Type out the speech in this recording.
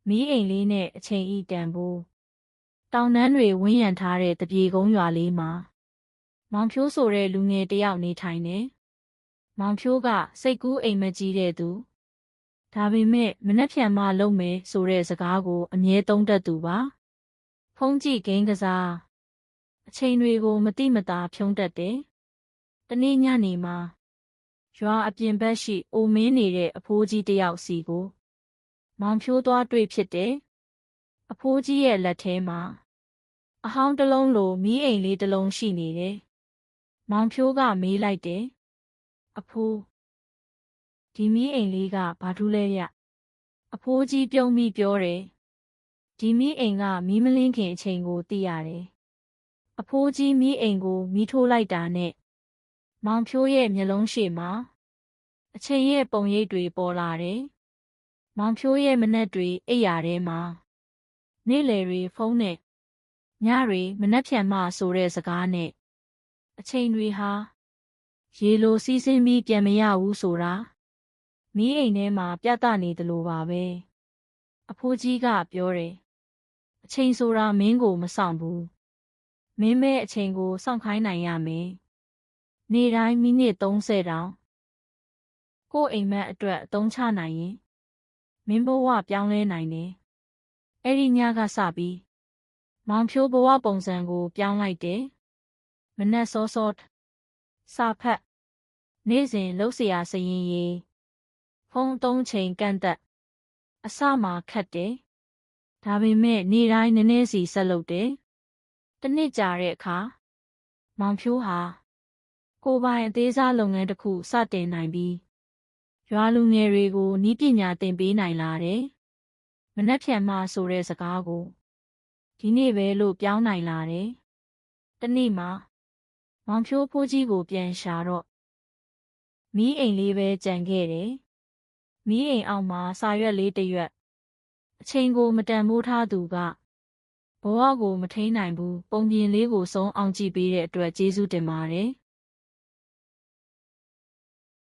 မီးအိမ်လေးနဲ့အချိန်ဤတန်ဖိုးတောင်တန်းတွေဝန်းရံထားတဲ့တပြေကုန်းရွာလေးမှာမောင်ဖြိုးဆိုတဲ့လူငယ်တယောက်နေထိုင်တယ်။မောင်ဖြိုးကစိတ်ကူးအိမ်မက်ကြီးတဲ့သူဒါပေမဲ့မနှက်ဖြန်မှလုပ်မယ်ဆိုတဲ့စကားကိုအမြဲသုံးတတ်သူပါ။ဖုံးကြည့်ဂိမ်းကစားအချိန်တွေကိုမတိမတာဖြုံးတတ်တယ်။တနေ့ညနေမှာရွာအပြင်ဘက်ရှိအိုမင်းနေတဲ့အဖိုးကြီးတယောက်စီကိုမောင်ဖြိုးသွားတွေ့ဖြစ်တယ်။အဖိုးကြီးရဲ့လက်ထဲမှာအဟောင်းတစ်လုံးလိုမီးအိမ်လေးတစ်လုံးရှိနေတယ်။မောင်ဖြိုးကမေးလိုက်တယ်။အဖိုးဒီမီးအိမ်လေးကဘာထူးလဲဗျ။အဖိုးကြီးပြုံးပြီးပြောတယ်။ဒီမီးအိမ်ကမီးမလင်းခင်အချိန်ကိုသိရတယ်။အဖိုးကြီးမီးအိမ်ကိုမီးထိုးလိုက်တာနဲ့မောင်ဖြိုးရဲ့မျက်လုံးရှေ့မှာအချိန်ရဲ့ပုံရိပ်တွေပေါ်လာတယ်။မောင်ဖြိုးရဲ့မနက်တွေအိပ်ရာထဲမှာနေ့လယ်တွေဖုန်းနဲ့ညတွေမနှက်ဖြန်မှဆိုတဲ့စကားနဲ့အချိန်တွေဟာရေလိုစီးဆင်းပြီးပြန်မရဘူးဆိုတာမီးအိမ်ထဲမှာပြသနေသလိုပါပဲအဖိုးကြီးကပြောတယ်အချိန်ဆိုတာမင်းကိုမဆောင်ဘူးမင်းမဲအချိန်ကိုစောင့်ခိုင်းနိုင်ရမယ်နေ့တိုင်းမိနစ်30တောင်ကို့အိမ်မက်အတွက်အသုံးချနိုင်ရင်မင်းဘဝပြောင်းလဲနိုင်တယ်အဲ့ဒီညကစပြီးမောင်ဖြိုးဘဝပုံစံကိုပြောင်းလိုက်တယ်။မနက်စောစောစာဖတ်နေ့စဉ်လှုပ်เสียစရင်ရေးဖုန်းသုံးချိန်ကန့်သက်အစမှာခတ်တယ်။ဒါပေမဲ့နေ့တိုင်းနည်းနည်းစီဆက်လုပ်တယ်။တစ်နှစ်ကြာတဲ့အခါမောင်ဖြိုးဟာကိုယ်ပိုင်အသေးစားလုပ်ငန်းတစ်ခုစတင်နိုင်ပြီးရွာလူငယ်တွေကိုနည်းပညာသင်ပေးနိုင်လာတယ်။မနှက်ဖြန်မှဆိုတဲ့စကားကိုဒီနေ့ပဲလို့ပြောင်းနိုင်လာတယ်။တနေ့မှာမောင်ဖြိုးဖိုးကြီးကိုပြန်ရှာတော့မီးအိမ်လေးပဲကြံခဲ့တယ်။မီးအိမ်အောက်မှာစာရွက်လေးတစ်ရွက်အချိန်ကိုမတန်ဖိုးထားသူကဘဝကိုမထိန်းနိုင်ဘူးပုံပြင်လေးကိုစုံအောင်ကြည့်ပေးတဲ့အတွက်ကျေးဇူးတင်ပါတယ်။